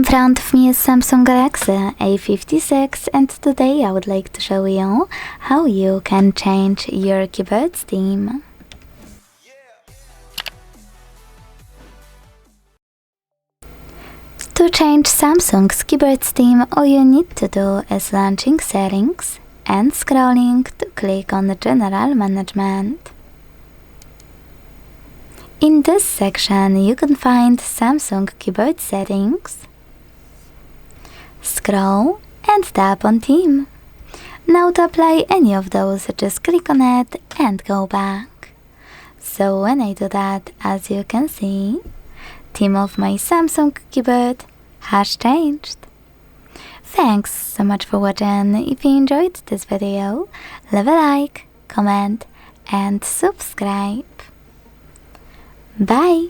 front of me is Samsung Galaxy A56, and today I would like to show you how you can change your keyboard theme. To change Samsung's keyboard theme, all you need to do is launching Settings and scrolling to click on the General Management. In this section you can find Samsung keyboard settings. Scroll and tap on Theme. Now to apply any of those, just click on it and go back. So when I do that, as you can see, theme of my Samsung keyboard has changed. Thanks so much for watching. If you enjoyed this video, leave a like, comment and subscribe. Bye!